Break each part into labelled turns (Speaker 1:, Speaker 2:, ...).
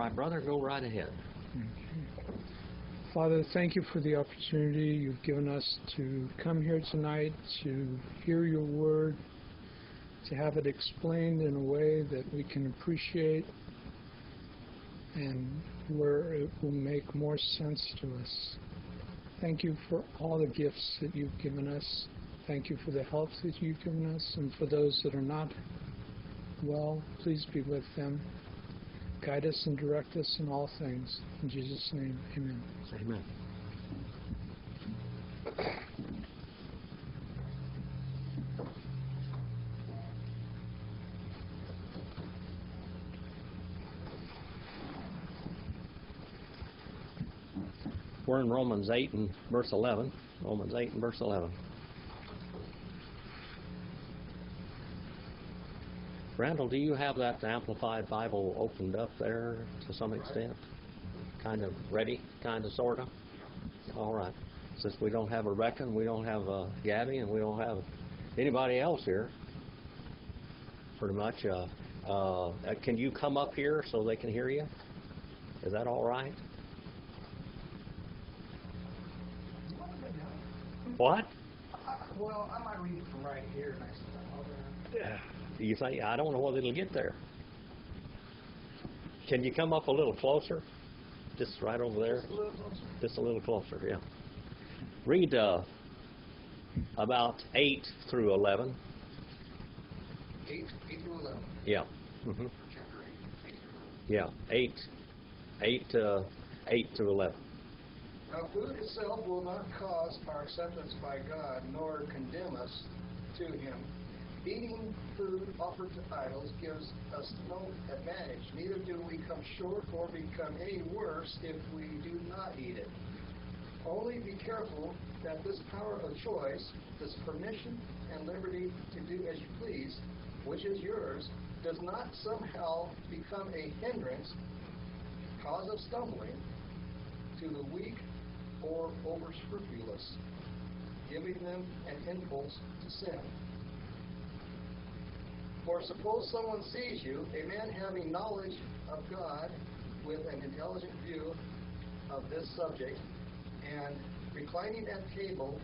Speaker 1: right, brother, go right ahead.
Speaker 2: Okay. Father, thank you for the opportunity you've given us to come here tonight to hear your word, to have it explained in a way that we can appreciate and where it will make more sense to us. Thank you for all the gifts that you've given us. Thank you for the help that you've given us, and for those that are not well, please be with them. Guide us and direct us in all things. In Jesus' name, amen.
Speaker 1: Amen. We're in Romans 8 and verse 11. Romans 8 and verse 11. Randall, do you have that Amplified Bible opened up there to some extent? Kind of ready, kind of, sort of? All right. Since we don't have Rebecca, and we don't have Gabby, and we don't have anybody else here, pretty much, can you come up here so they can hear you? Is that all right? What?
Speaker 3: Well, I might read it from right here.
Speaker 1: Yeah. You think, I don't know whether it'll get there. Can you come up a little closer? Just right over there?
Speaker 3: Just a little closer.
Speaker 1: Just a little closer, yeah. Read about 8 through 11.
Speaker 3: 8 through 11.
Speaker 1: Yeah. Mm-hmm.
Speaker 3: Chapter 8.
Speaker 1: Yeah, 8 through 11.
Speaker 3: Now, food itself will not cause our acceptance by God, nor condemn us to Him. Eating food offered to idols gives us no advantage. Neither do we come short or become any worse if we do not eat it. Only be careful that this power of choice, this permission and liberty to do as you please, which is yours, does not somehow become a hindrance, cause of stumbling to the weak or over-scrupulous, giving them an impulse to sin. For suppose someone sees you, a man having knowledge of God, with an intelligent view of this subject, and reclining at table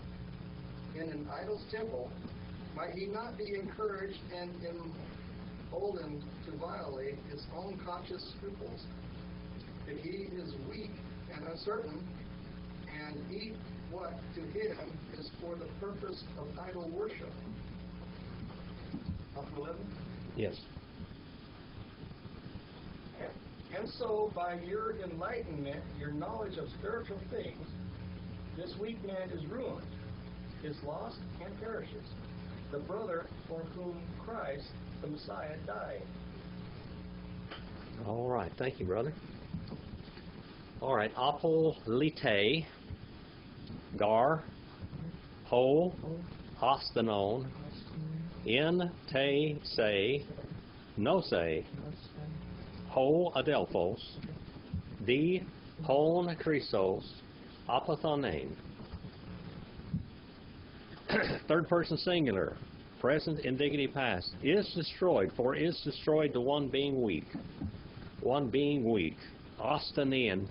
Speaker 3: in an idol's temple, might he not be encouraged and emboldened to violate his own conscious scruples? If he is weak and uncertain, and eat what to him is for the purpose of idol worship. Up to 11?
Speaker 1: Yes.
Speaker 3: And so, by your enlightenment, your knowledge of spiritual things, this weak man is ruined, is lost, and perishes. The brother for whom Christ, the Messiah, died.
Speaker 1: All right. Thank you, brother. All right. Apolite, gar, ho, ostenon, in te se, no se, ho adelphos, di hon chrysos, apothonein. Third person singular, present indicative past, is destroyed, for is destroyed the one being weak. One being weak. Ostenon,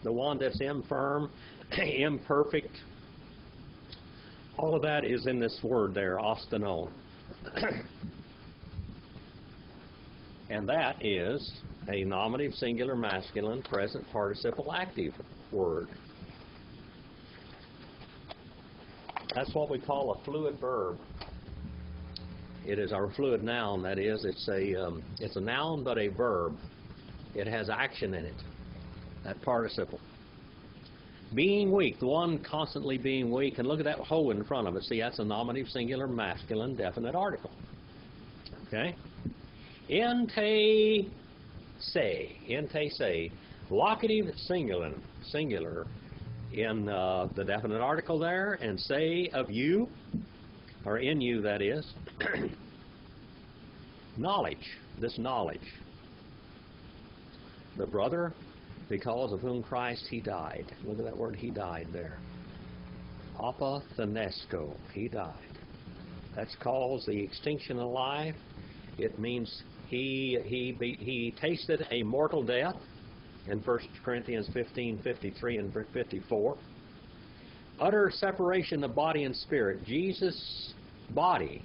Speaker 1: the one that's infirm, imperfect. All of that is in this word there, ostenon. And that is a nominative singular masculine present participle active word. That's what we call a fluid verb. It is our fluid noun, that is. It's a noun but a verb. It has action in it, that participle. Being weak, the one constantly being weak, and look at that ho in front of it. See, that's a nominative singular masculine definite article. Okay? Ente se, locative singular in the definite article there, and say of you, or in you, that is. Knowledge, this knowledge. The brother, because of whom Christ he died. Look at that word, he died there. Apothenesco, he died. That's called the extinction of life. It means He tasted a mortal death in 1 Corinthians 15:53 and 54. Utter separation of body and spirit. Jesus' body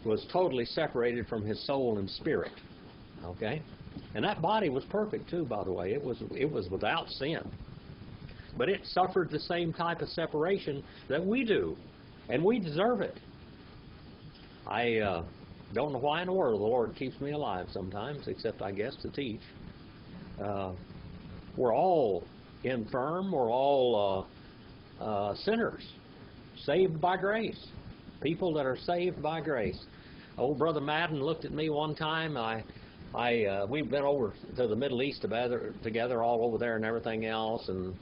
Speaker 1: was totally separated from his soul and spirit. Okay? And that body was perfect too, by the way. It was without sin. But it suffered the same type of separation that we do. And we deserve it. I don't know why in the world the Lord keeps me alive sometimes, except I guess to teach. We're all infirm. We're all sinners, saved by grace. People that are saved by grace. Old Brother Madden looked at me one time. We've been over to the Middle East together, all over there and everything else, and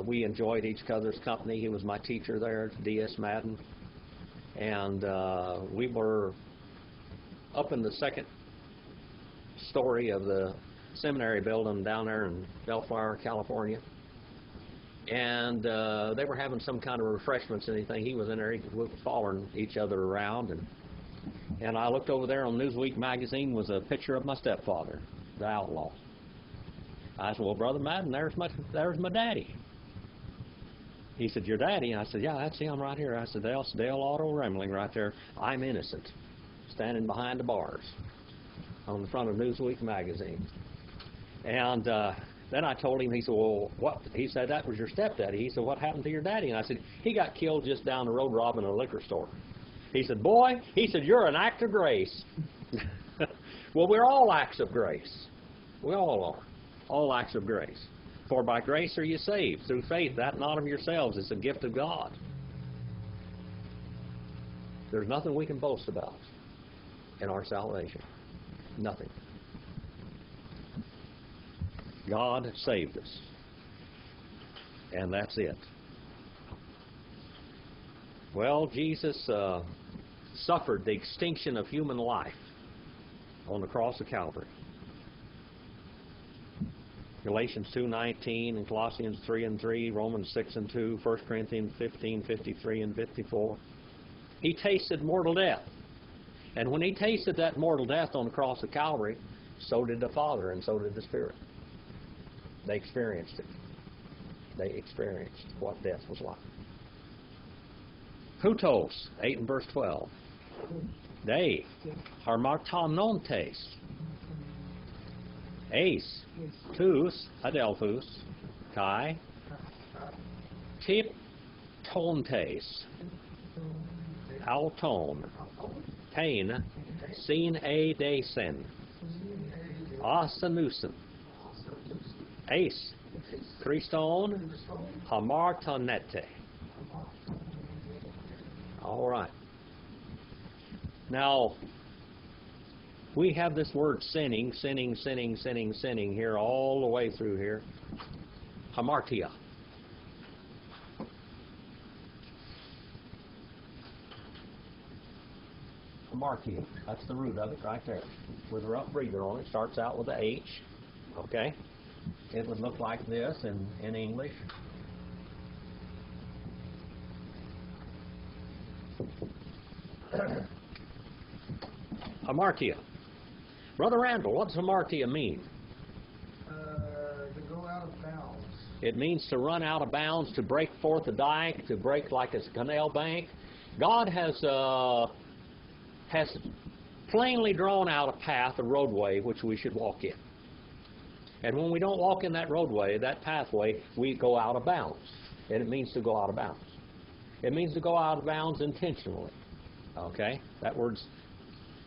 Speaker 1: we enjoyed each other's company. He was my teacher there, D.S. Madden, and we were up in the second story of the seminary building down there in Bellflower, California. And they were having some kind of refreshments and anything. He was in there, we were following each other around. And I looked over there on Newsweek magazine was a picture of my stepfather, the outlaw. I said, well, Brother Madden, there's my daddy. He said, your daddy? I said, yeah, that's him right here. I said, Dale Otto Remling right there. I'm innocent, standing behind the bars on the front of Newsweek magazine. And then I told him, he said, well, what? He said, that was your stepdaddy. He said, what happened to your daddy? And I said, he got killed just down the road robbing a liquor store. He said, boy, he said, you're an act of grace. Well, we're all acts of grace. We all are. All acts of grace. For by grace are you saved, through faith, that not of yourselves. It's a gift of God. There's nothing we can boast about in our salvation. Nothing. God saved us. And that's it. Well, Jesus suffered the extinction of human life on the cross of Calvary. Galatians 2:19 and Colossians 3:3, Romans 6:2, 1 Corinthians 15:53 and 54. He tasted mortal death. And when he tasted that mortal death on the cross of Calvary, so did the Father and so did the Spirit. They experienced it. They experienced what death was like. Hutos, 8 and verse 12. They are martamnontes. Ace, tus, adelphus, kai, tip tontes, alton, tain, sin a desen, asanusen, ace, Christon, hamartonete. All right. Now, we have this word sinning here all the way through here. Hamartia. Hamartia. That's the root of it right there. With a rough breather on it. Starts out with a H. Okay? It would look like this in English. Hamartia. Brother Randall, what does hamartia mean?
Speaker 3: To go out of bounds.
Speaker 1: It means to run out of bounds, to break forth a dike, to break like a canal bank. God has plainly drawn out a path, a roadway, which we should walk in. And when we don't walk in that roadway, that pathway, we go out of bounds. And it means to go out of bounds. It means to go out of bounds intentionally. Okay? That word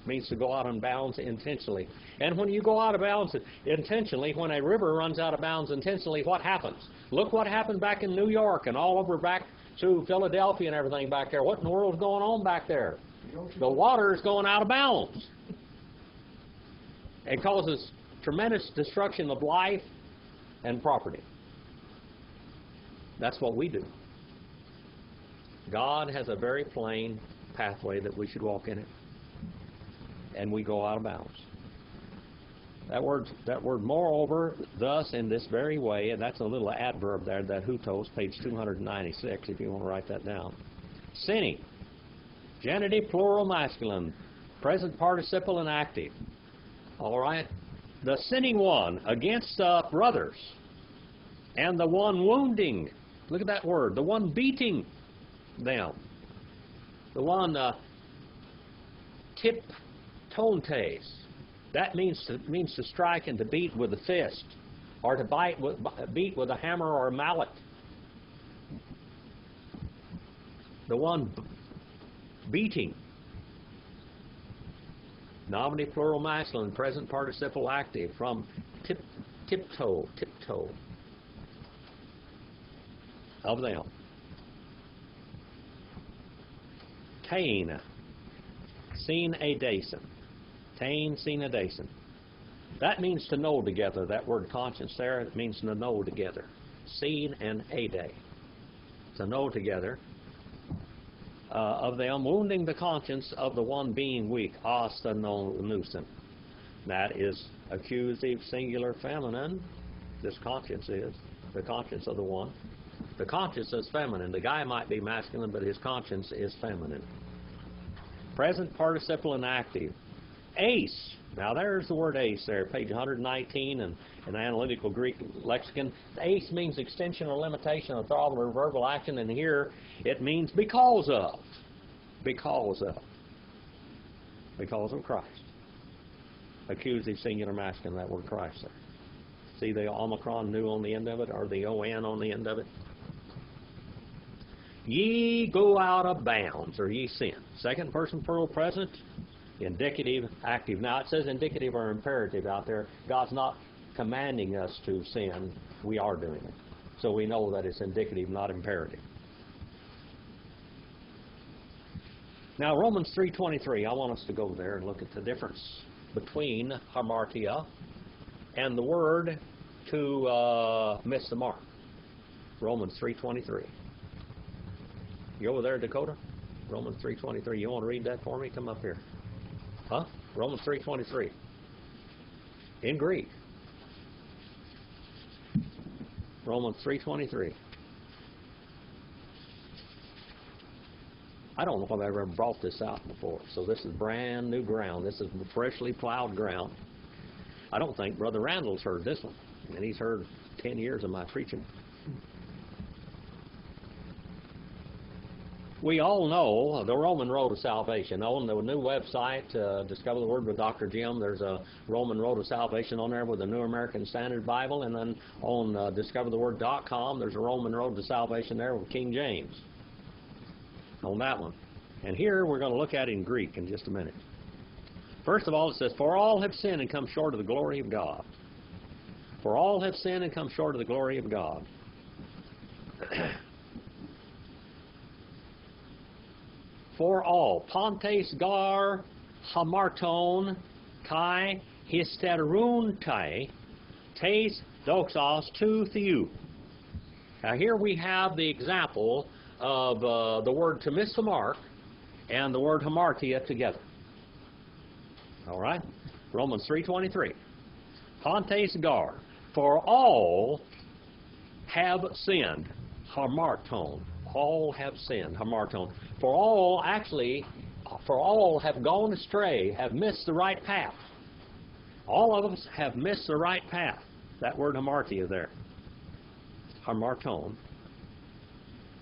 Speaker 1: means to go out of bounds intentionally. And when you go out of bounds intentionally, when a river runs out of bounds intentionally, what happens? Look what happened back in New York and all over back to Philadelphia and everything back there. What in the world is going on back there? The water is going out of bounds. It causes tremendous destruction of life and property. That's what we do. God has a very plain pathway that we should walk in it. And we go out of bounds. That word moreover, thus, in this very way, and that's a little adverb there, that hutos, page 296, if you want to write that down. Sinning. Genitive, plural, masculine. Present participle and active. All right? The sinning one against brothers, and the one wounding. Look at that word. The one beating them. The one tiptontes. That means to strike and to beat with a fist, or to beat with a hammer or a mallet. The one beating. Nominative plural masculine, present participle active, from tiptoe, of them. Tain, seen a dason. Tain, seen a dason. That means to know together. That word conscience there, it means to know together. Seen and a day. To know together. Of them, wounding the conscience of the one being weak, ostenonusen. That is accusative singular feminine. This conscience is the conscience of the one. The conscience is feminine. The guy might be masculine, but his conscience is feminine. Present participle and active. Ace. Now there's the word ace there, page 119 in the Analytical Greek Lexicon. Ace means extension or limitation of thought or verbal action, and here it means because of. Because of. Because of Christ. Accusative singular masculine, that word Christ there. See the omicron nu on the end of it, or the on the end of it? Ye go out of bounds, or ye sin. Second person plural present. Indicative, active. Now it says indicative or imperative out there. God's not commanding us to sin. We are doing it. So we know that it's indicative, not imperative. Now Romans 3:23, I want us to go there and look at the difference between hamartia and the word to miss the mark. Romans 3:23. You over there, Dakota? Romans 3:23. You want to read that for me? Come up here. Huh? Romans 3:23. In Greek. Romans 3:23. I don't know if I've ever brought this out before, so this is brand new ground. This is freshly plowed ground. I don't think Brother Randall's heard this one, and he's heard 10 years of my preaching. We all know the Roman Road to Salvation. On the new website, Discover the Word with Dr. Jim, there's a Roman Road to Salvation on there with the New American Standard Bible. And then on discovertheword.com, there's a Roman Road to Salvation there with King James on that one. And here we're going to look at it in Greek in just a minute. First of all, it says, for all have sinned and come short of the glory of God. For all have sinned and come short of the glory of God. For all. Pontes gar hamarton kai hysterun tai tes doxos tu theou. Now here we have the example of the word to miss the mark and the word hamartia together. All right? Romans 3:23. Pontes gar. For all have sinned. Hamarton. All have sinned. Hamarton. For all, actually, for all have gone astray, have missed the right path. All of us have missed the right path. That word hamartia there. Hamarton.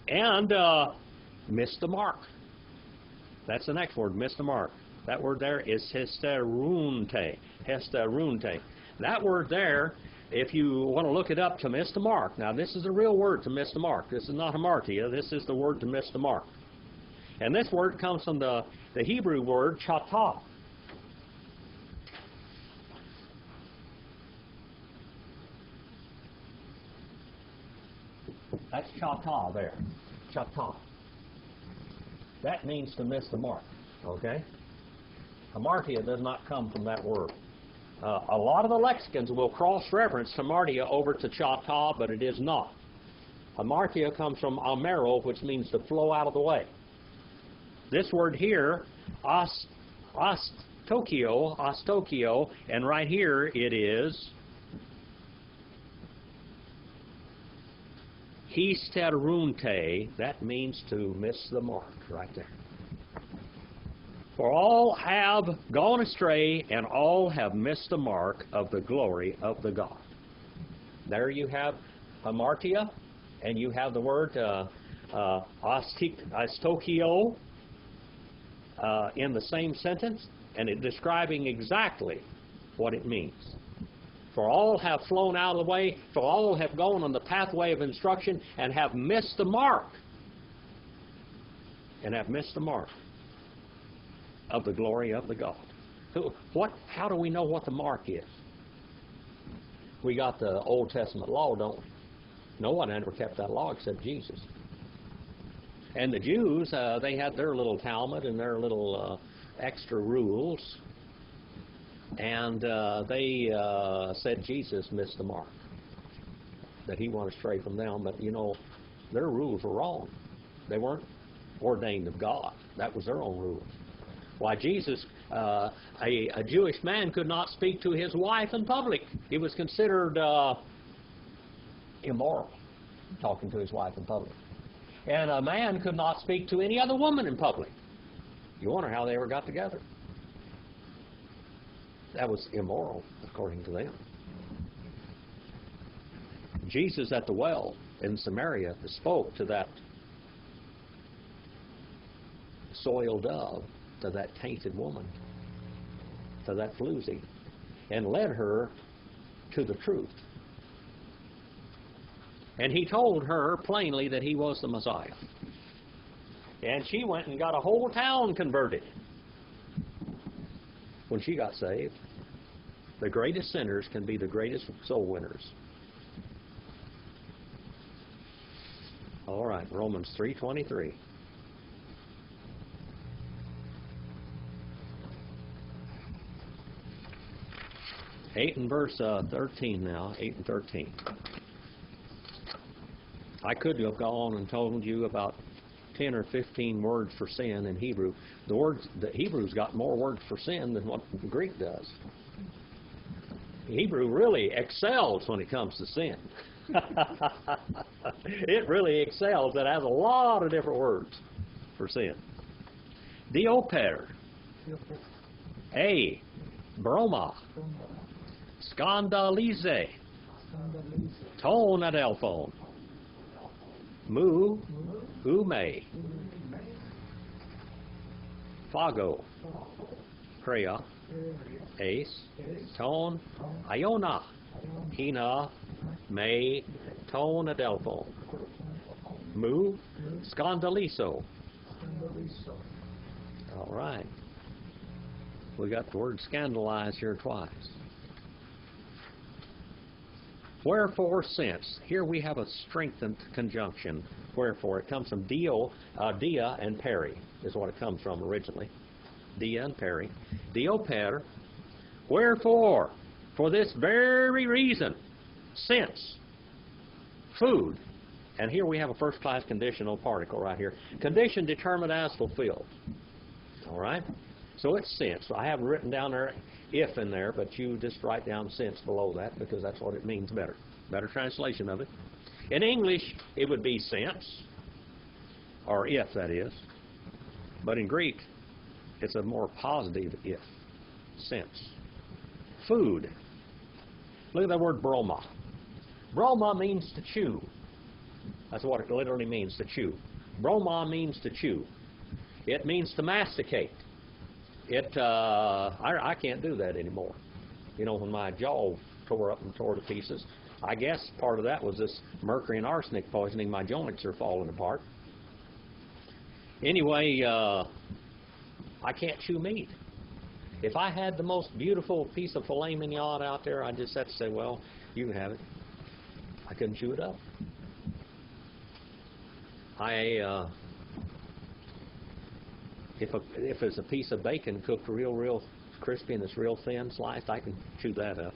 Speaker 1: And missed the mark. That's the next word, missed the mark. That word there is hysterunte. Hysterunte. That word there, if you want to look it up, to miss the mark. Now, this is a real word, to miss the mark. This is not hamartia. This is the word to miss the mark. And this word comes from the Hebrew word chatah. That's chatah there. Chatah. That means to miss the mark. Okay? Hamartia does not come from that word. A lot of the lexicons will cross-reference hamartia over to chatah, but it is not. Hamartia comes from amero, which means to flow out of the way. This word here, ostokio, and right here it is hysterunte. That means to miss the mark right there. For all have gone astray, and all have missed the mark of the glory of the God. There you have hamartia, and you have the word astokio in the same sentence, and it describing exactly what it means. For all have flown out of the way, for all have gone on the pathway of instruction, and have missed the mark. And have missed the mark of the glory of the God. How do we know what the mark is? We got the Old Testament law, don't we? No one ever kept that law except Jesus. And the Jews, they had their little Talmud and their little extra rules. And they said Jesus missed the mark, that he went astray from them. But, you know, their rules were wrong. They weren't ordained of God. That was their own rules. Why, Jesus, a Jewish man could not speak to his wife in public. He was considered immoral, talking to his wife in public. And a man could not speak to any other woman in public. You wonder how they ever got together. That was immoral, according to them. Jesus at the well in Samaria spoke to that soiled dove, to that tainted woman, to that floozy, and led her to the truth. And he told her plainly that he was the Messiah. And she went and got a whole town converted when she got saved. The greatest sinners can be the greatest soul winners. All right, Romans 3:23. 8 and verse 13 now, 8 and 13. I could have gone and told you about 10 or 15 words for sin in Hebrew. The Hebrew's got more words for sin than what the Greek does. Hebrew really excels when it comes to sin. It really excels. It has a lot of different words for sin. Dioper, a, broma, scandalize, ton adelphone, mu, ume, fago, Kreia, ace, ton, iona, hina, me, ton adelphone, mu, scandalizo. All right. We got the word scandalize here twice. Wherefore, since. Here we have a strengthened conjunction. Wherefore. It comes from dia and peri is what it comes from originally. Dia and peri. Dioper. Wherefore. For this very reason. Since. Food. And here we have a first-class conditional particle right here. Condition determined as fulfilled. All right? So it's since. I haven't written down there if in there, but you just write down since below that because that's what it means better. Better translation of it. In English, it would be since, or if, that is. But in Greek, it's a more positive if, since. Food. Look at that word broma. Broma means to chew. That's what it literally means, to chew. Broma means to chew. It means to masticate. I can't do that anymore. You know, when my jaw tore up and tore to pieces, I guess part of that was this mercury and arsenic poisoning. My joints are falling apart. Anyway, I can't chew meat. If I had the most beautiful piece of filet mignon out there, I'd just have to say, well, you can have it. I couldn't chew it up. If it's a piece of bacon cooked real crispy and it's real thin sliced, I can chew that up.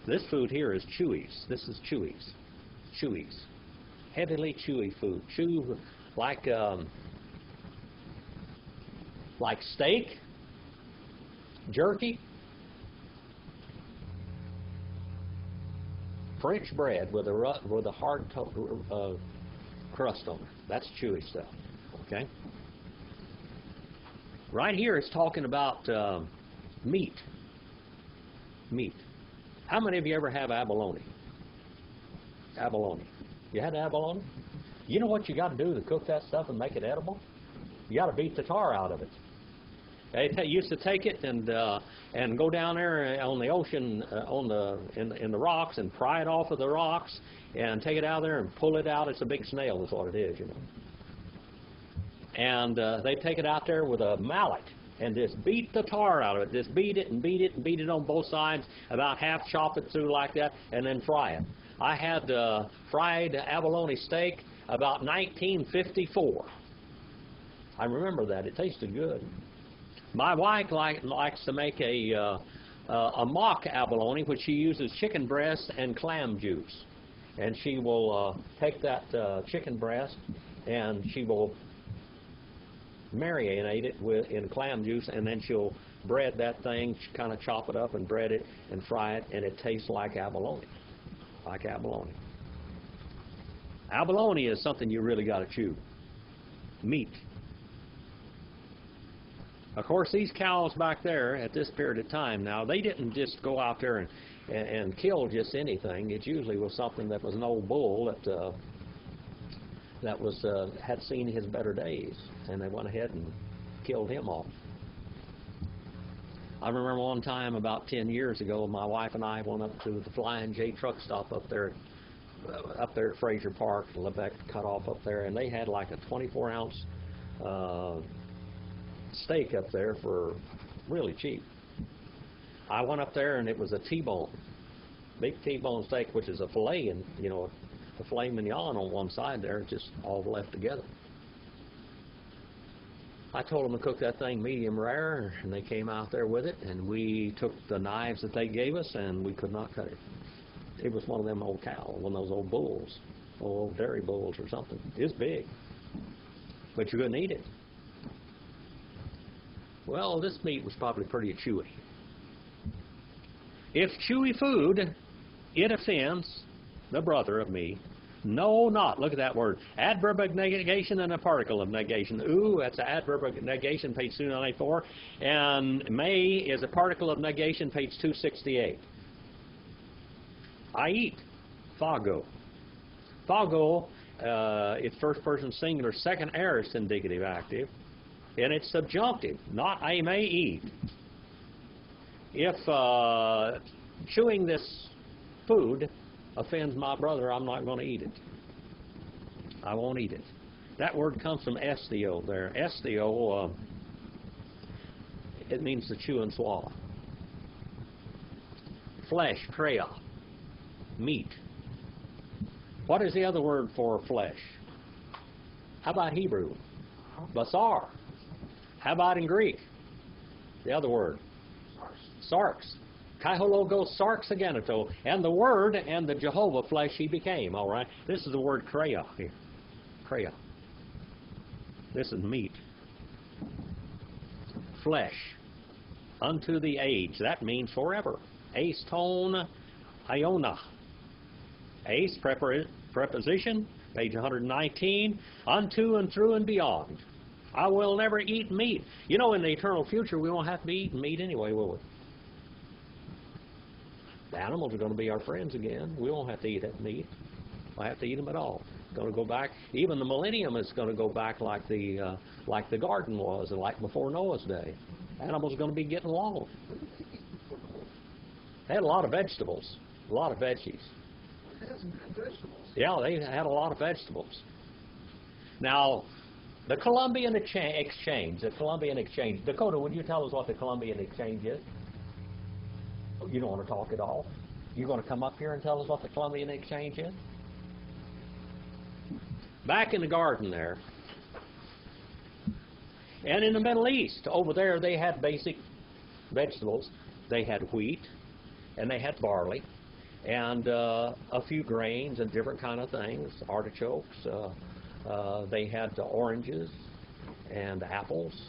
Speaker 1: This food here is chewies. This is chewies. Chewies. Heavily chewy food. Chew like steak, jerky, French bread with a hard crust on it. That's chewy stuff. Okay? Right here it's talking about meat. Meat. How many of you ever have abalone? Abalone. You had abalone? You know what you got to do to cook that stuff and make it edible? You got to beat the tar out of it. They used to take it and go down there on the ocean, in the rocks, and pry it off of the rocks, and take it out there and pull it out. It's a big snail, is what it is, you know. And they take it out there with a mallet and just beat the tar out of it. Just beat it and beat it and beat it on both sides, about half chop it through like that, and then fry it. I had fried abalone steak about 1954. I remember that. It tasted good. My wife likes to make a mock abalone, which she uses chicken breast and clam juice. And she will take that chicken breast and she will marinate it in clam juice, and then she'll bread that thing, kind of chop it up and bread it and fry it, and it tastes like abalone. Like abalone. Abalone is something you really got to chew. Meat. Of course, these cows back there at this period of time now, they didn't just go out there and kill just anything. It usually was something that was an old bull that had seen his better days, and they went ahead and killed him off. I remember one time about 10 years ago, my wife and I went up to the Flying J truck stop up there at Fraser Park, Lebec cut off up there, and they had like a 24-ounce steak up there for really cheap. I went up there and it was a T-bone, big T-bone steak, which is a filet, and you know, the filet mignon on one side there, just all left together. I told them to cook that thing medium rare, and they came out there with it, and we took the knives that they gave us, and we could not cut it. It was one of them old cows, one of those old bulls, old dairy bulls or something. It was big, but you couldn't eat it. Well, this meat was probably pretty chewy. If chewy food, it offends the brother of me. No, not. Look at that word. Adverb of negation and a particle of negation. Ooh, that's an adverb of negation, page 294. And may is a particle of negation, page 268. I eat. Phago. Phago, it's first person singular, second aorist indicative active. And it's subjunctive, not I may eat. If chewing this food offends my brother, I'm not going to eat it. I won't eat it. That word comes from estio there. Estio, it means to chew and swallow. Flesh, kreia, meat. What is the other word for flesh? How about Hebrew? Basar. How about in Greek? The other word? Sarx. Kaihologo sarx ageneto. And the word and the Jehovah flesh he became, all right? This is the word kreia here. Kreia. This is meat. Flesh. Unto the age. That means forever. Ace tone iona. Ace, preposition, page 119. Unto and through and beyond. I will never eat meat. You know, in the eternal future, we won't have to be eating meat anyway, will we? The animals are going to be our friends again. We won't have to eat that meat. We'll have to eat them at all. It's going to go back. Even the millennium is going to go back like the garden was, and like before Noah's day. Animals are going to be getting along. They had a lot of vegetables, a lot of veggies. Yeah, they had a lot of vegetables. Now, the Columbian Exchange, Dakota, would you tell us what the Columbian Exchange is? You don't want to talk at all? You're going to come up here and tell us what the Columbian Exchange is? Back in the garden there, and in the Middle East, over there they had basic vegetables. They had wheat, and they had barley, and a few grains and different kind of things, artichokes. They had oranges and apples,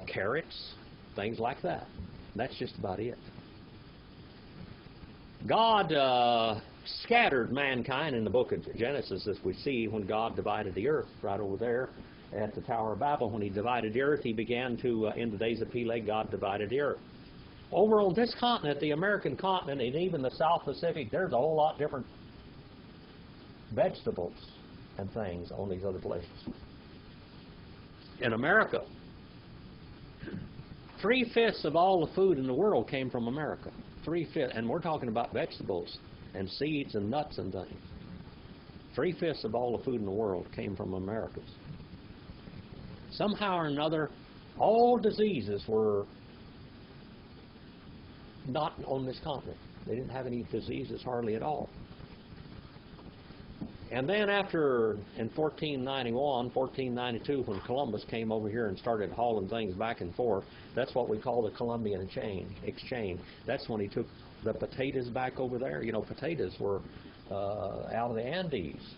Speaker 1: carrots, things like that. That's just about it. God scattered mankind in the book of Genesis, as we see when God divided the earth right over there at the Tower of Babel when he divided the earth. He began to, in the days of Peleg, God divided the earth. Over on this continent, the American continent, and even the South Pacific, there's a whole lot different vegetables and things on these other places. In America, 3/5 of all the food in the world came from America. 3/5, and we're talking about vegetables and seeds and nuts and things. 3/5 of all the food in the world came from Americas. Somehow or another, all diseases were not on this continent. They didn't have any diseases hardly at all. And then after, in 1491, 1492, when Columbus came over here and started hauling things back and forth, that's what we call the Columbian exchange. That's when he took the potatoes back over there. You know, potatoes were out of the Andes,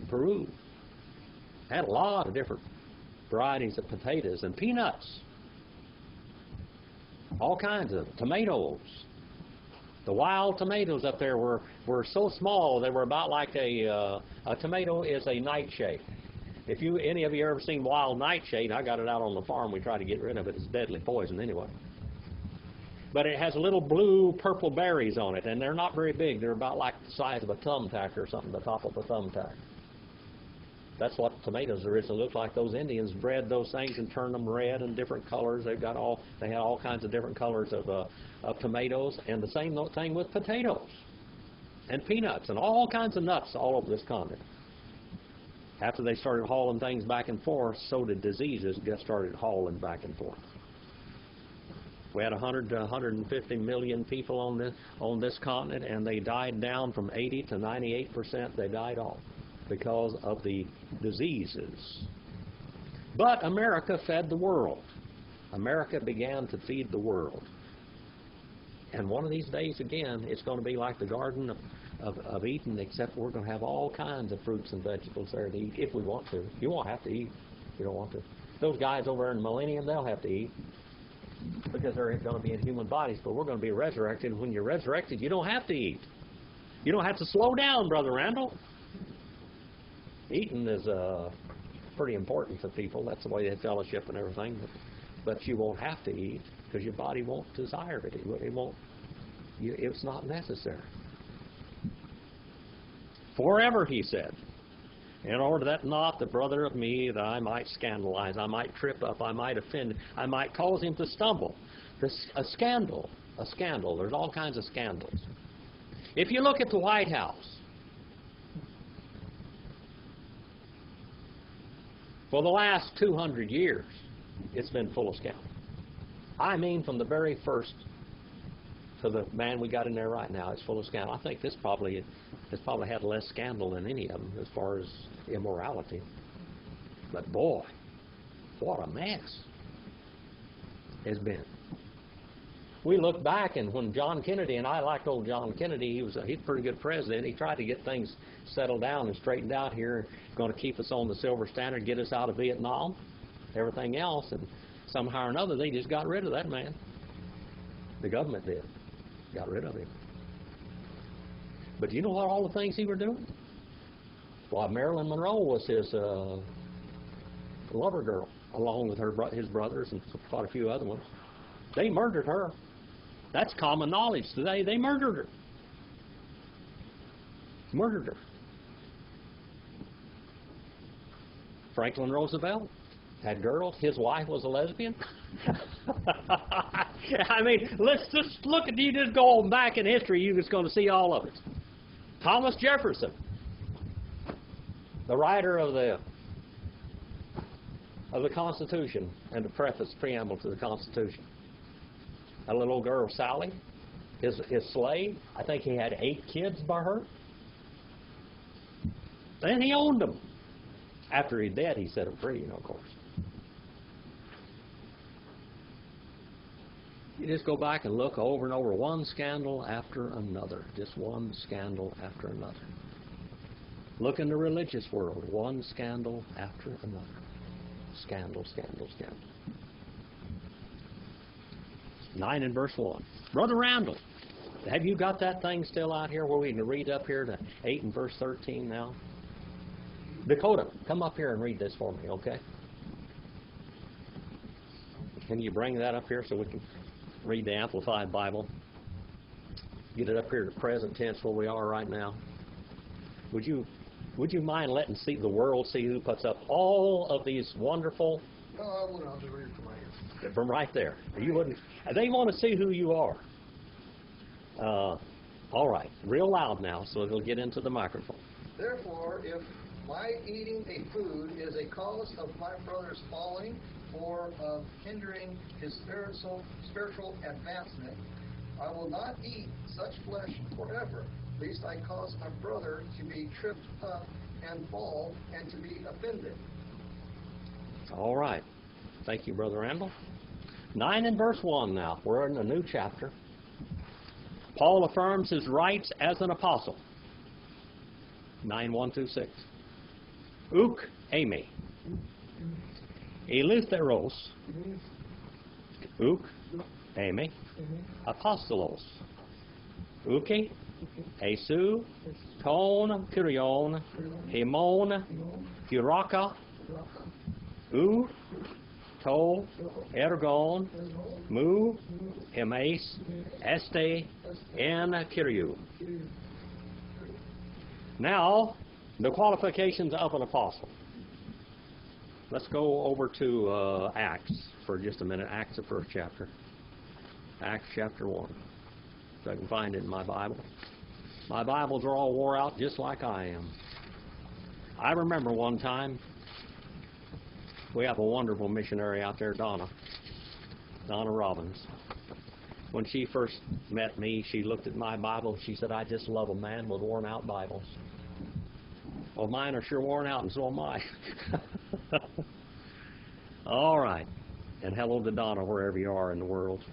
Speaker 1: Peru. Had a lot of different varieties of potatoes and peanuts. All kinds of tomatoes. The wild tomatoes up there were so small, they were about like a tomato is a nightshade. If any of you ever seen wild nightshade, I got it out on the farm. We try to get rid of it. It's deadly poison anyway. But it has little blue, purple berries on it, and they're not very big. They're about like the size of a thumbtack or something, the top of a thumbtack. That's what tomatoes originally looked like. Those Indians bred those things and turned them red and different colors. They had all kinds of different colors of tomatoes, and the same thing with potatoes and peanuts and all kinds of nuts all over this continent. After they started hauling things back and forth, so did diseases get started hauling back and forth. We had 100 to 150 million people on this continent, and they died down from 80 to 98%. They died off because of the diseases. But America fed the world. America began to feed the world. And one of these days, again, it's going to be like the Garden of Eden, except we're going to have all kinds of fruits and vegetables there to eat if we want to. You won't have to eat if you don't want to. Those guys over there in the millennium, they'll have to eat because they're going to be in human bodies, but we're going to be resurrected. When you're resurrected, you don't have to eat. You don't have to slow down, Brother Randall. Eating is pretty important for people. That's the way they fellowship and everything. But you won't have to eat because your body won't desire it. It's not necessary. Forever, he said, in order that not the brother of me that I might scandalize, I might trip up, I might offend, I might cause him to stumble. A scandal. There's all kinds of scandals. If you look at the White House, for the last 200 years, it's been full of scandal. I mean, from the very first to the man we got in there right now, it's full of scandal. I think this probably had less scandal than any of them as far as immorality. But boy, what a mess it's been. We look back, and when John Kennedy, and I liked old John Kennedy, he's a pretty good president. He tried to get things settled down and straightened out here, going to keep us on the silver standard, get us out of Vietnam, everything else, and somehow or another they just got rid of that man. The government did. Got rid of him. But do you know what all the things he were doing? Well, Marilyn Monroe was his lover girl, along with his brothers and quite a few other ones. They murdered her. That's common knowledge today. They murdered her. Murdered her. Franklin Roosevelt had girls. His wife was a lesbian. I mean, let's just look at, you just go on back in history, you're just going to see all of it. Thomas Jefferson, the writer of the Constitution and the preamble to the Constitution. A little girl, Sally, his slave. I think he had 8 kids by her. Then he owned them. After he's dead, he set them free, of course. You just go back and look over and over, one scandal after another. Just one scandal after another. Look in the religious world, one scandal after another. Scandal, scandal, scandal. 9 and verse 1. Brother Randall, have you got that thing still out here where we can read up here to 8 and verse 13 now? Dakota, come up here and read this for me, okay? Can you bring that up here so we can read the Amplified Bible? Get it up here to present tense where we are right now. Would you mind letting the world see who puts up all of these wonderful?
Speaker 3: No, I wouldn't. I'll just read it from my head.
Speaker 1: From right there. You wouldn't. They want to see who you are. All right, real loud now, so it'll get into the microphone.
Speaker 3: Therefore, if my eating a food is a cause of my brother's falling or of hindering his spiritual advancement, I will not eat such flesh forever, lest I cause my brother to be tripped up and fall and to be offended.
Speaker 1: All right. Thank you, Brother Randall. 9 and verse 1 now. We're in a new chapter. Paul affirms his rights as an apostle. 9:1 through 6. Uk eimi. Eleutheros. Uk eimi. Apostolos. Uke. Esu. Ton. Kyrion. Hemon. Huraka. U. To. Ergon. Mu. Emes. Este. And Kyriou. Now, the qualifications of an apostle. Let's go over to Acts for just a minute. Acts, the first chapter. Acts chapter 1. If I can find it in my Bible. My Bibles are all wore out just like I am. I remember one time, we have a wonderful missionary out there, Donna Robbins. When she first met me, she looked at my Bible. She said, I just love a man with worn out Bibles. Well, mine are sure worn out, and so am I. All right. And hello to Donna, wherever you are in the world.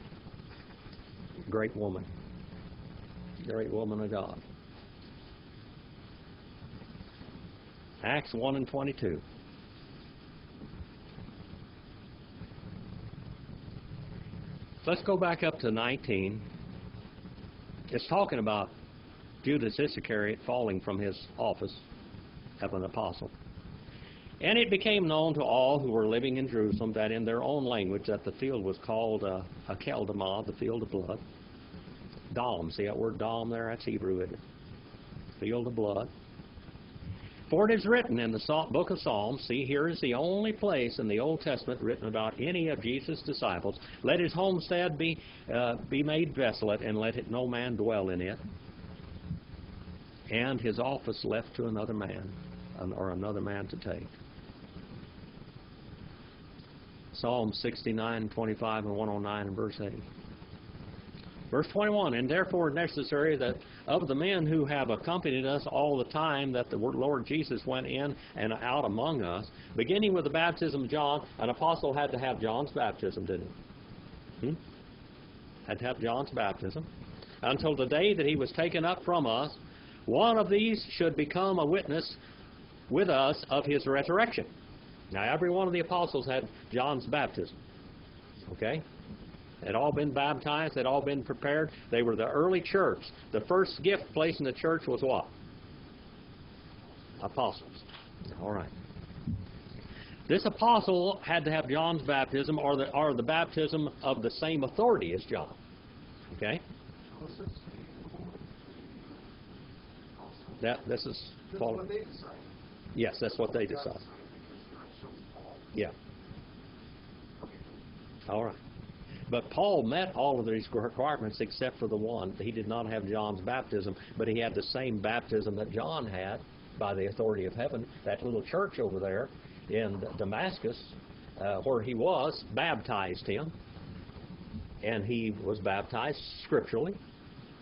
Speaker 1: Great woman. Great woman of God. Acts 1 and 22. Let's go back up to 19. It's talking about Judas Iscariot falling from his office of an apostle. And it became known to all who were living in Jerusalem that in their own language that the field was called Akeldama, the field of blood. Dom, see that word Dom there? That's Hebrew, isn't it? Field of blood. For it is written in the book of Psalms, see, here is the only place in the Old Testament written about any of Jesus' disciples. Let his homestead be made desolate, and let no man dwell in it. And his office left to another man, or another man to take. Psalm 69, 25, and 109, and verse 8. Verse 21, and therefore necessary that of the men who have accompanied us all the time that the Lord Jesus went in and out among us, beginning with the baptism of John, an apostle had to have John's baptism, didn't he? Had to have John's baptism. Until the day that he was taken up from us, one of these should become a witness with us of his resurrection. Now, every one of the apostles had John's baptism. Okay? They'd all been baptized. They'd all been prepared. They were the early church. The first gift placed in the church was what? Apostles. All right. This apostle had to have John's baptism or the baptism of the same authority as John. Okay? This is
Speaker 3: what they decide.
Speaker 1: Yes, that's what they decide. Yeah. All right. But Paul met all of these requirements except for the one. He did not have John's baptism, but he had the same baptism that John had by the authority of heaven. That little church over there in Damascus, where he was, baptized him. And he was baptized scripturally.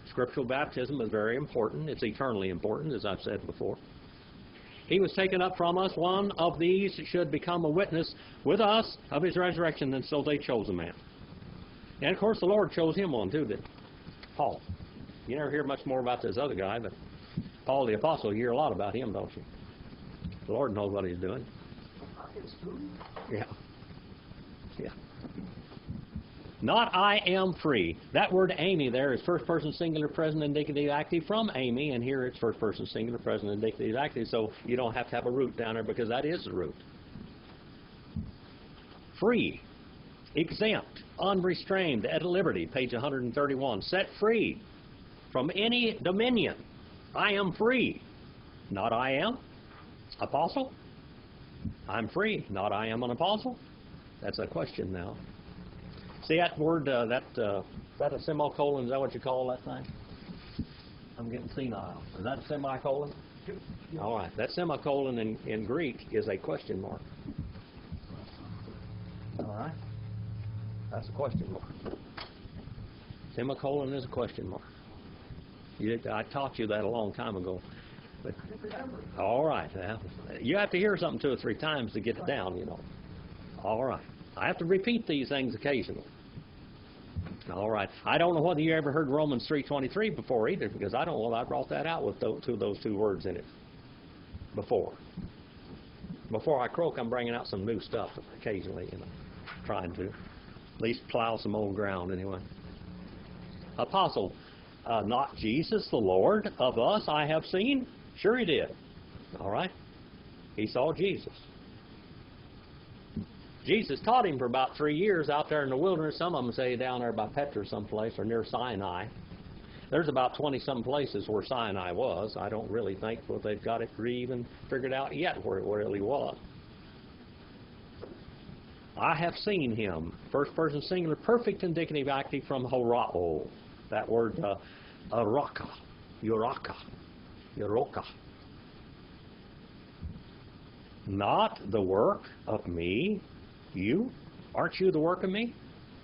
Speaker 1: Scriptural baptism is very important. It's eternally important, as I've said before. He was taken up from us. One of these should become a witness with us of his resurrection, and so they chose a man. And, of course, the Lord chose him one, too, didn't he? Paul. You never hear much more about this other guy, but Paul the Apostle, you hear a lot about him, don't you? The Lord knows what he's doing. Yeah. Yeah. Not I am free. That word Amy there is first person singular present indicative active from Amy, and here it's first person singular present indicative active, so you don't have to have a root down there because that is the root. Free. exempt, unrestrained, at liberty, page 131, set free from any dominion. I am free, not I am apostle. I'm free, not I am an apostle. That's a question now. See that word, that a semicolon, is that what you call that thing? I'm getting senile. Is that a semicolon? All right. That semicolon in Greek is a question mark. All right. That's a question mark. Semicolon is a question mark. I taught you that a long time ago. But, all right. You have to hear something 2 or 3 times to get it down, you know. All right. I have to repeat these things occasionally. All right. I don't know whether you ever heard Romans 3:23 before either, because I don't know whether I brought that out with those 2 words in it before. Before I croak, I'm bringing out some new stuff occasionally, you know, trying to at least plow some old ground anyway. Apostle, not Jesus the Lord of us I have seen? Sure he did. All right. He saw Jesus. Jesus taught him for about 3 years out there in the wilderness. Some of them say down there by Petra someplace or near Sinai. There's about 20-some places where Sinai was. I don't really think they've got it even figured out yet where it really was. I have seen him. First person singular, perfect indicative active from horao. That word, araka, uraka, uroka. Not the work of me. You? Aren't you the work of me?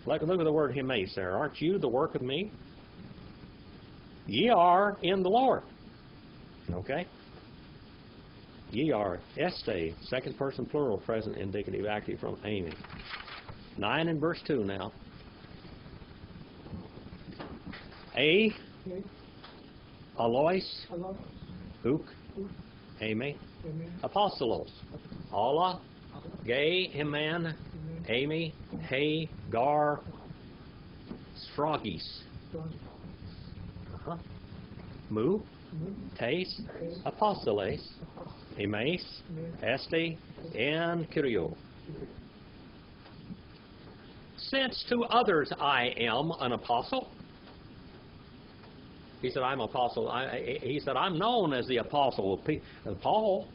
Speaker 1: Look at the word himes there. Aren't you the work of me? Ye are in the Lord. Okay? Ye are este, second person plural, present indicative active from Amy. 9 and verse 2 now. Alois, Uk, Amy, Apostolos, Allah, Gay, Iman, Amy, Hey, Gar, Stragis, Mu, Tais, Apostoles, Emes, Este, and Kyrio. Since to others I am an apostle. He said, I'm apostle. He said, I'm known as the apostle of Paul.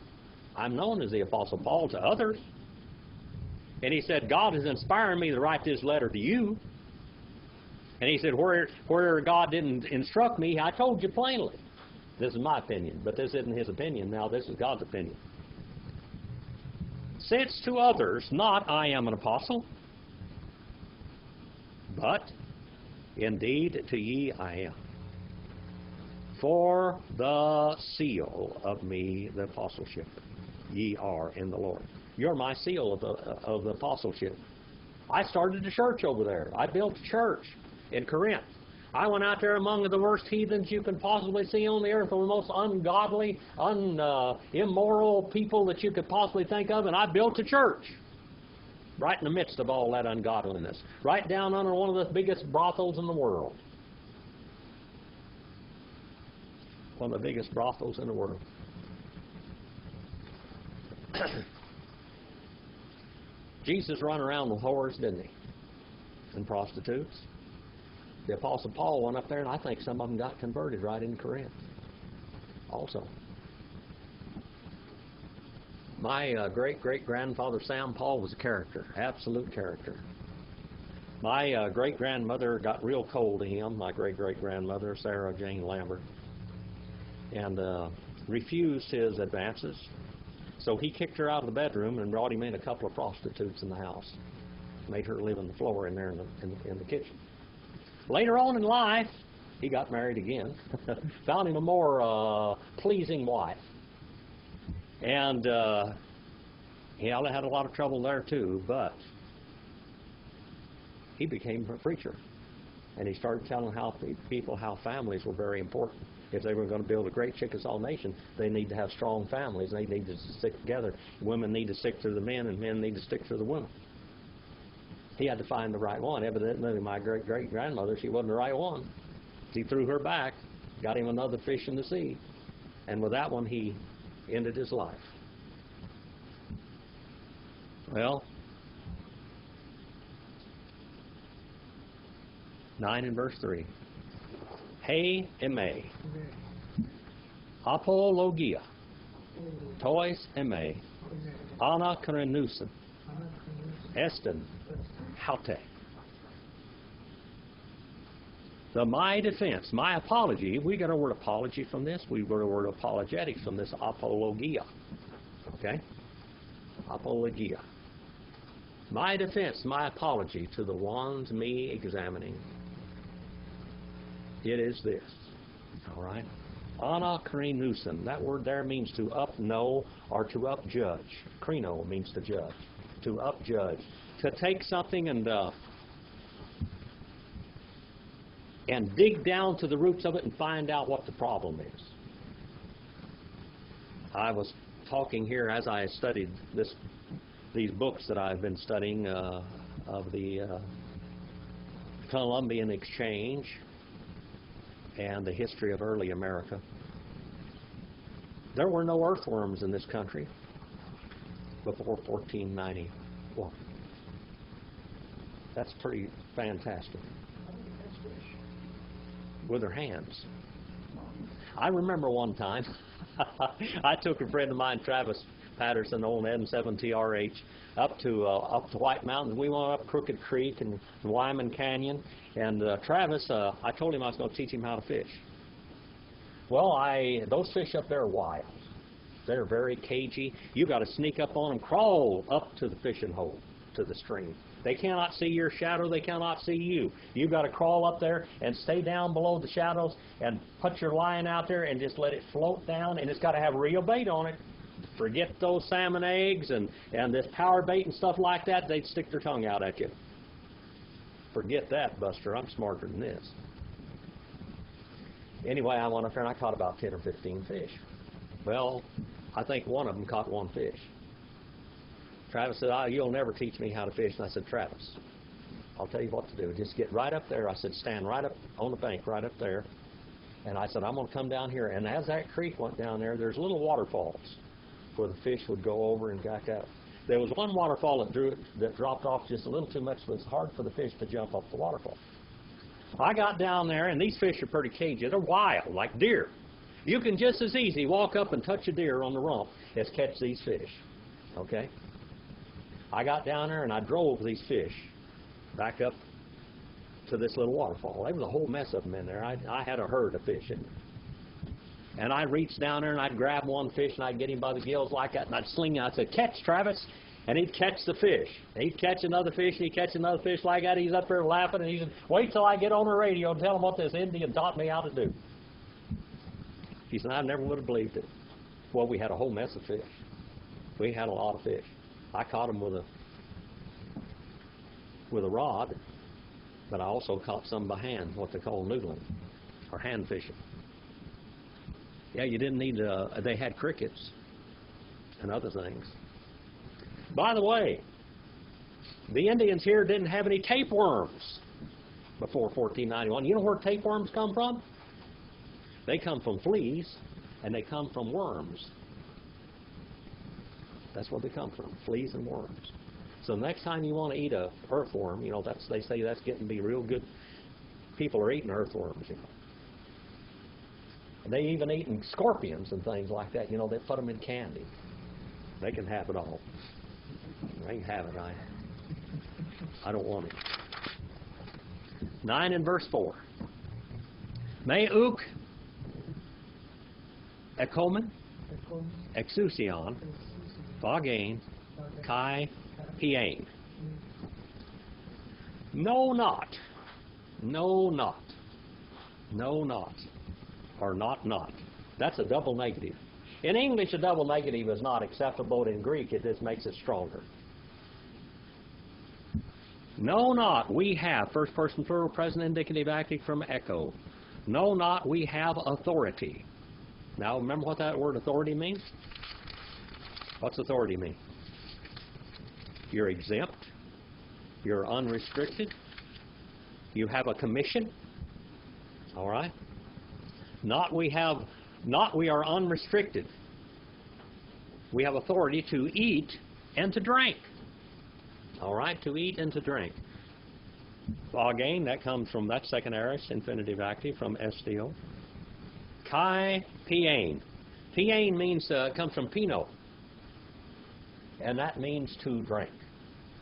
Speaker 1: I'm known as the apostle Paul to others. And he said, God is inspiring me to write this letter to you. And he said, where God didn't instruct me, I told you plainly. This is my opinion, but this isn't his opinion. Now this is God's opinion. Since to others, not I am an apostle, but indeed to ye I am. For the seal of me, the apostleship, ye are in the Lord. You're my seal of the apostleship. I started a church over there. I built a church in Corinth. I went out there among the worst heathens you can possibly see on the earth, the most ungodly, immoral people that you could possibly think of, and I built a church right in the midst of all that ungodliness, right down under one of the biggest brothels in the world. One of the biggest brothels in the world. Jesus run around with whores, didn't he? And prostitutes. The Apostle Paul went up there, and I think some of them got converted right in Corinth also. My great-great-grandfather Sam Paul was a character, absolute character. My great-grandmother got real cold to him, my great-great-grandmother, Sarah Jane Lambert, and refused his advances. So he kicked her out of the bedroom and brought him in a couple of prostitutes in the house. Made her live on the floor in there in the kitchen. Later on in life, he got married again. Found him a more pleasing wife. And he had a lot of trouble there too, but he became a preacher. And he started telling people how families were very important. If they were going to build a great Chickasaw nation, they need to have strong families. They need to stick together. Women need to stick to the men, and men need to stick to the women. He had to find the right one. Evidently, my great-great-grandmother, she wasn't the right one. He threw her back, got him another fish in the sea. And with that one, he ended his life. Well, 9 and verse 3. He eme. Apologia. Tois eme. Anakrenusen. Esten. Haute. My defense, my apology, we got a word apology from this. We got a word apologetics from this apologia. Okay? Apologia. My defense, my apology to the ones me examining. It is this. All right? Anakrenusen. That word there means to upknow or to upjudge. Kreno means to judge. To upjudge. To take something and dig down to the roots of it and find out what the problem is. I was talking here as I studied these books that I've been studying of the Columbian Exchange and the history of early America. There were no earthworms in this country before 1491. That's pretty fantastic. With their hands. I remember one time, I took a friend of mine, Travis Patterson, old M7TRH, up to White Mountains. We went up Crooked Creek and Wyman Canyon, and Travis, I told him I was going to teach him how to fish. Well, those fish up there are wild. They're very cagey. You got to sneak up on them, crawl up to the fishing hole, to the stream. They cannot see your shadow. They cannot see you. You've got to crawl up there and stay down below the shadows and put your line out there and just let it float down. And it's got to have real bait on it. Forget those salmon eggs and this power bait and stuff like that. They'd stick their tongue out at you. Forget that, Buster. I'm smarter than this. Anyway, I went up there and I caught about 10 or 15 fish. Well, I think one of them caught one fish. Travis said, you'll never teach me how to fish. And I said, Travis, I'll tell you what to do. Just get right up there. I said, stand right up on the bank, right up there. And I said, I'm going to come down here. And as that creek went down there, there's little waterfalls where the fish would go over and back out. There was one waterfall that dropped off just a little too much, so it was hard for the fish to jump off the waterfall. I got down there, and these fish are pretty cagey. They're wild, like deer. You can just as easy walk up and touch a deer on the rump as catch these fish. Okay? I got down there and I drove these fish back up to this little waterfall. There was a whole mess of them in there. I had a herd of fish in there. And I'd reach down there and I'd grab one fish and I'd get him by the gills like that and I'd sling it. I'd say, catch, Travis. And he'd catch the fish. And he'd catch another fish and he'd catch another fish like that. He's up there laughing and he said, wait till I get on the radio and tell him what this Indian taught me how to do. He said, I never would have believed it. Well, we had a whole mess of fish. We had a lot of fish. I caught them with a rod, but I also caught some by hand, what they call noodling, or hand fishing. Yeah, you didn't need, they had crickets and other things. By the way, the Indians here didn't have any tapeworms before 1491. You know where tapeworms come from? They come from fleas, and they come from worms. That's where they come from, fleas and worms. So next time you want to eat a earthworm, you know, they say that's getting to be real good. People are eating earthworms, you know. And they even eating scorpions and things like that. You know, they put them in candy. They can have it all. They can have it. I don't want it. 9 and verse 4. Meuk ekomen exousion vagain kai piain. No not. No not. No not. Or not. That's a double negative. In English, a double negative is not acceptable, but in Greek, it just makes it stronger. No not we have, first person plural, present indicative active from echo. No not we have authority. Now, remember what that word authority means? What's authority mean? You're exempt. You're unrestricted. You have a commission. All right? Not we are unrestricted. We have authority to eat and to drink. All right? To eat and to drink. Again, that comes from that second aorist, infinitive active, from estio. Kai piain. Piain means, comes from pino. And that means to drink,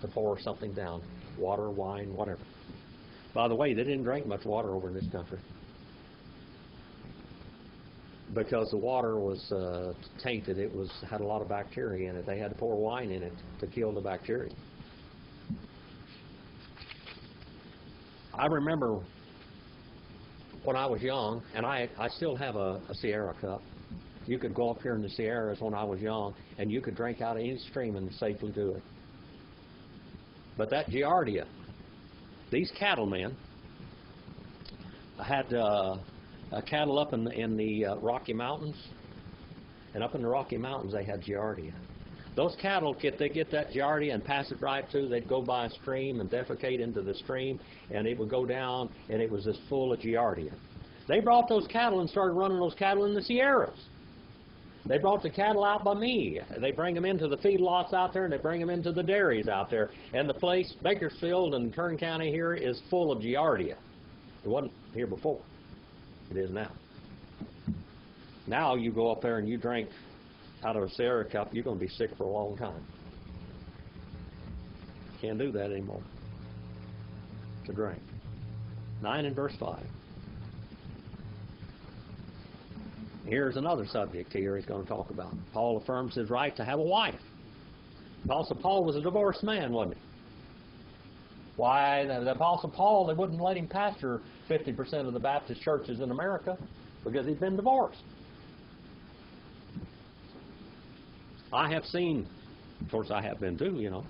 Speaker 1: to pour something down, water, wine, whatever. By the way, they didn't drink much water over in this country because the water was tainted. It had a lot of bacteria in it. They had to pour wine in it to kill the bacteria. I remember when I was young, and I still have a Sierra cup. You could go up here in the Sierras when I was young, and you could drink out of any stream and safely do it. But that Giardia, these cattlemen had cattle up in the Rocky Mountains, and up in the Rocky Mountains they had Giardia. Those cattle, they get that Giardia and pass it right through. They'd go by a stream and defecate into the stream, and it would go down, and it was just full of Giardia. They brought those cattle and started running those cattle in the Sierras. They brought the cattle out by me. They bring them into the feedlots out there, and they bring them into the dairies out there. And the place, Bakersfield and Kern County here, is full of Giardia. It wasn't here before. It is now. Now you go up there and you drink out of a Sierra cup, you're going to be sick for a long time. Can't do that anymore. To drink. 9 and verse 5. Here's another subject here he's going to talk about. Paul affirms his right to have a wife. Apostle Paul was a divorced man, wasn't he? Why, the Apostle Paul, they wouldn't let him pastor 50% of the Baptist churches in America because he'd been divorced. I have seen, of course I have been too, you know,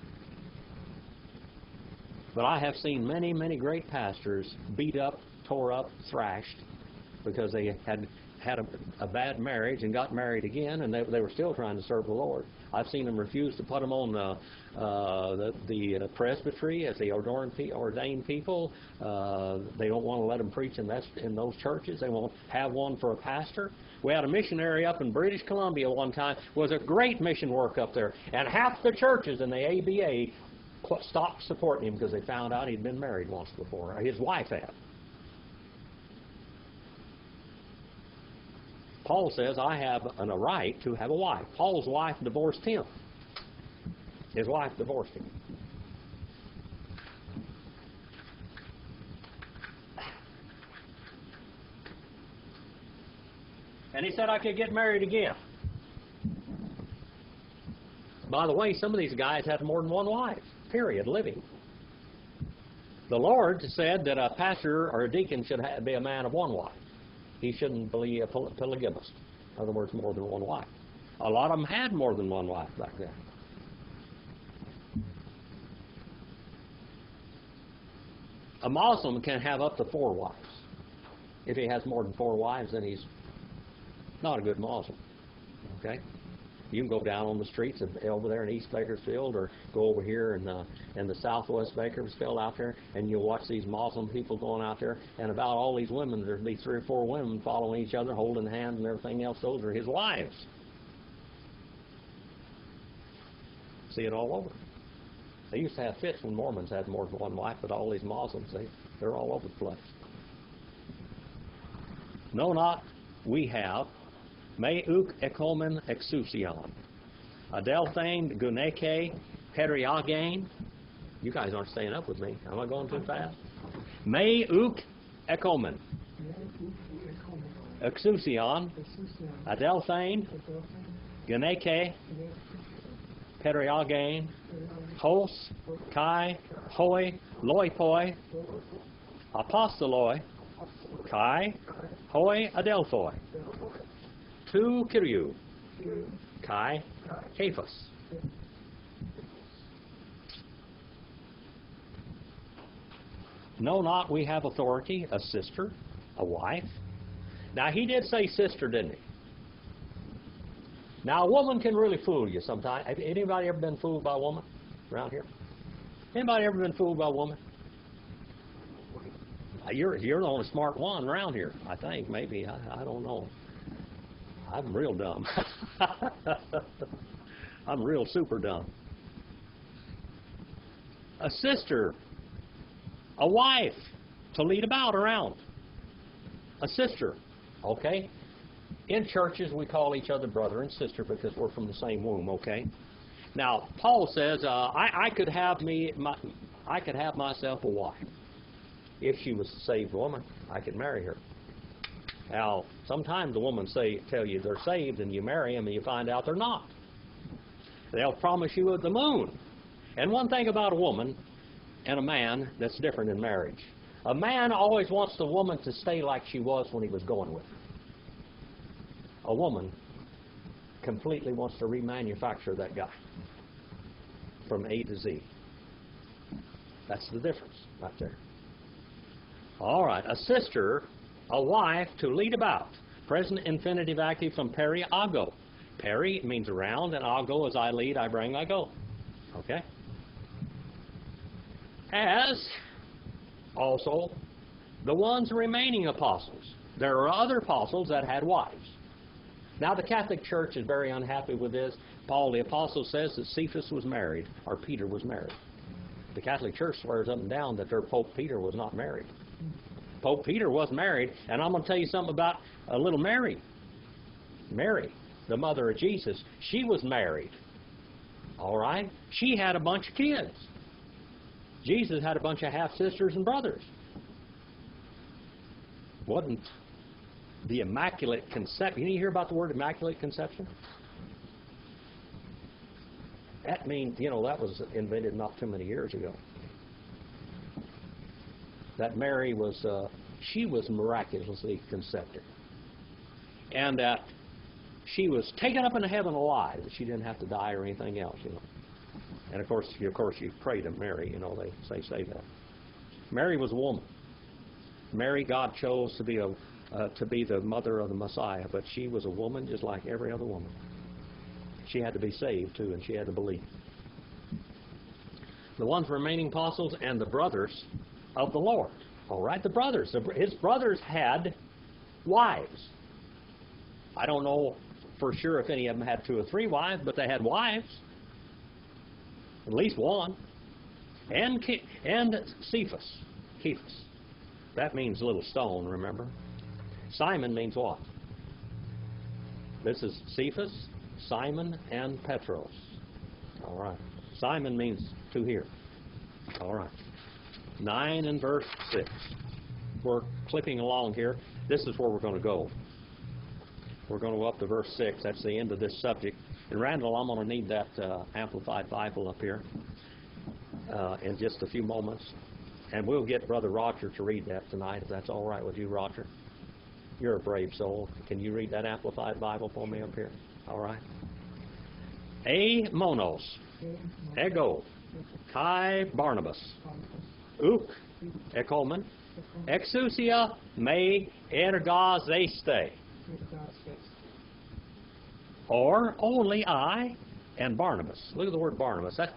Speaker 1: but I have seen many, many great pastors beat up, tore up, thrashed because they had a bad marriage and got married again, and they were still trying to serve the Lord. I've seen them refuse to put them on the presbytery as the ordained people. They don't want to let them preach in those churches. They won't have one for a pastor. We had a missionary up in British Columbia one time. Was a great mission work up there, and half the churches in the ABA stopped supporting him because they found out he'd been married once before. Or his wife had. Paul says, I have a right to have a wife. Paul's wife divorced him. His wife divorced him. And he said I could get married again. By the way, some of these guys had more than one wife, period, living. The Lord said that a pastor or a deacon should be a man of one wife. He shouldn't be a polygamist. In other words, more than one wife. A lot of them had more than one wife back then. A Muslim can have up to 4 wives. If he has more than 4 wives, then he's not a good Muslim. Okay? You can go down on the streets over there in East Bakersfield, or go over here in the Southwest Bakersfield out there, and you'll watch these Muslim people going out there, and about all these women, there'll be 3 or 4 women following each other, holding hands and everything else. Those are his wives. See it all over. They used to have fits when Mormons had more than one wife, but all these Muslims, they're all over the place. No, not we have me uk ekomen exousion. Adelphane guneke periagain. You guys aren't staying up with me. Am I going too fast? Me uk ekomen exousion. Adelphane guneke periagain. Hos kai hoi loipoi apostoloi kai hoi adelphoi. Tu Kiriou, Kai, Cephas. No, not we have authority, a sister, a wife. Now, he did say sister, didn't he? Now, a woman can really fool you sometimes. Have anybody ever been fooled by a woman around here? Anybody ever been fooled by a woman? You're the only smart one around here, I think, maybe. I don't know. I'm real dumb. I'm real super dumb. A sister A wife to lead about around. A sister, okay? In churches, we call each other brother and sister because we're from the same womb, okay? Now, Paul says, I could have myself a wife. If she was a saved woman, I could marry her. Now, sometimes the women tell you they're saved, and you marry them, and you find out they're not. They'll promise you the moon. And one thing about a woman and a man that's different in marriage. A man always wants the woman to stay like she was when he was going with her. A woman completely wants to remanufacture that guy from A to Z. That's the difference right there. All right, a sister, a wife to lead about. Present infinitive active from peri, ago. Peri means around, and ago is I lead, I bring, I go. Okay? As also the ones remaining apostles. There are other apostles that had wives. Now the Catholic Church is very unhappy with this. Paul the Apostle says that Cephas was married, or Peter was married. The Catholic Church swears up and down that their Pope Peter was not married. Pope Peter was married, and I'm going to tell you something about a little Mary. Mary, the mother of Jesus, she was married. All right? She had a bunch of kids. Jesus had a bunch of half-sisters and brothers. Wasn't the Immaculate Conception. You hear about the word Immaculate Conception? That means, that was invented not too many years ago. That Mary was, she was miraculously conceived. And that she was taken up into heaven alive, that she didn't have to die or anything else, And of course you pray to Mary, they say that. Mary was a woman. Mary, God chose to be the mother of the Messiah, but she was a woman just like every other woman. She had to be saved too, and she had to believe. The ones remaining apostles and the brothers of the Lord. All right, the brothers. His brothers had wives. I don't know for sure if any of them had 2 or 3 wives, but they had wives. At least one. And Cephas. That means little stone, remember? Simon means what? This is Cephas, Simon, and Petros. All right. Simon means to hear. All right. 9 and verse 6. We're clipping along here. This is where we're going to go. We're going to go up to verse 6. That's the end of this subject. And Randall, I'm going to need that Amplified Bible up here in just a few moments. And we'll get Brother Roger to read that tonight, if that's all right with you, Roger. You're a brave soul. Can you read that Amplified Bible for me up here? All right. A monos, ego, kai Barnabas, uk, ekomen, exousia me ergazeste. Or only I and Barnabas. Look at the word Barnabas. That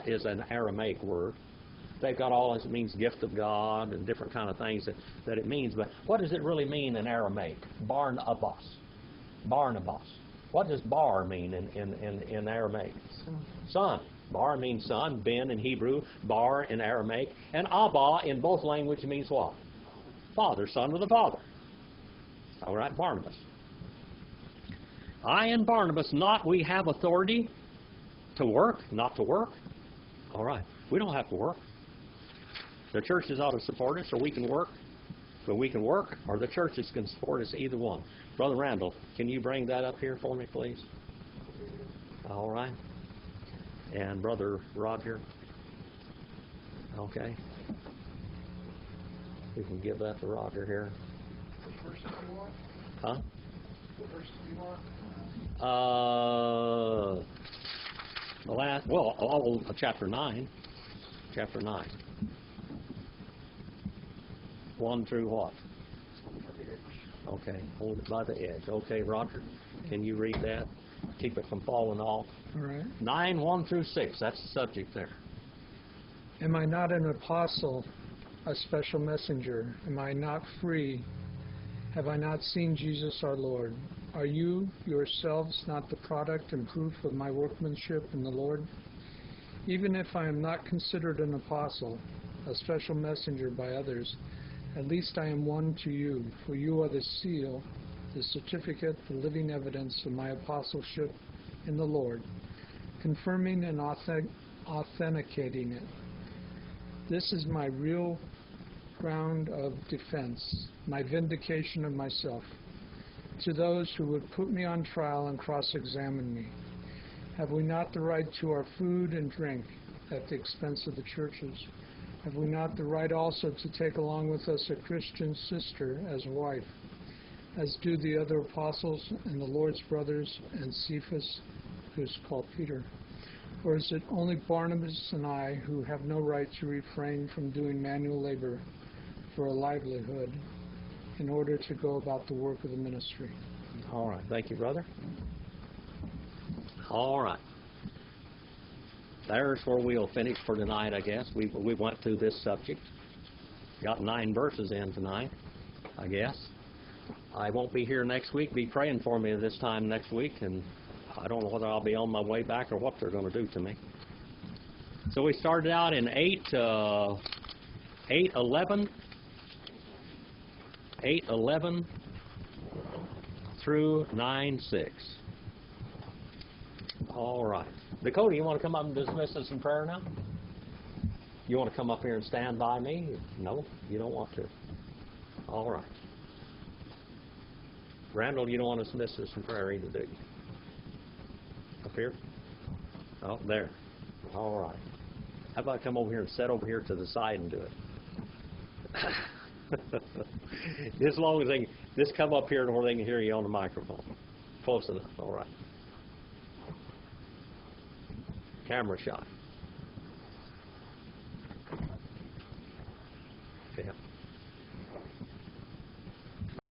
Speaker 1: is an Aramaic word. They've got all this, it means gift of God and different kind of things that it means. But what does it really mean in Aramaic? Barnabas. Barnabas. What does bar mean in Aramaic? Son. Bar means son. Ben in Hebrew. Bar in Aramaic. And Abba in both languages means what? Father. Son of the Father. All right, Barnabas. I and Barnabas, we have authority to work, not to work. All right. We don't have to work. The churches ought to support us, or we can work. But we can work, or the churches can support us, either one. Brother Randall, can you bring that up here for me, please? All right. And Brother Roger. Okay. We can give that to Roger here.
Speaker 3: What verse do you want?
Speaker 1: Huh?
Speaker 3: What verse do you want?
Speaker 1: Chapter 9. Chapter 9. 1 through what? Okay, hold it by the edge. Okay, Roger, can you read that? Keep it from falling off.
Speaker 2: All right.
Speaker 1: 9, 1 through 6. That's the subject there.
Speaker 2: Am I not an apostle, a special messenger? Am I not free? Have I not seen Jesus our Lord? Are you yourselves not the product and proof of my workmanship in the Lord? Even if I am not considered an apostle, a special messenger by others, at least I am one to you, for you are the seal, the certificate, the living evidence of my apostleship in the Lord, confirming and authenticating it. This is my real ground of defense, my vindication of myself, to those who would put me on trial and cross-examine me. Have we not the right to our food and drink at the expense of the churches? Have we not the right also to take along with us a Christian sister as a wife, as do the other apostles and the Lord's brothers and Cephas, who is called Peter? Or is it only Barnabas and I who have no right to refrain from doing manual labor for a livelihood in order to go about the work of the ministry?
Speaker 1: All right. Thank you, brother. All right. There's where we'll finish for tonight, I guess. We went through this subject. Got 9 verses in tonight, I guess. I won't be here next week. Be praying for me this time next week, and I don't know whether I'll be on my way back or what they're going to do to me. So we started out in 8:11 through 9:6. All right. Dakota, you want to come up and dismiss us in prayer now? You want to come up here and stand by me? No, you don't want to. All right. Randall, you don't want to dismiss us in prayer either, do you? Up here? Oh, there. All right. How about I come over here and sit over here to the side and do it? As long as they just come up here to where they can hear you on the microphone. Close enough. All right. Camera shot. Yeah.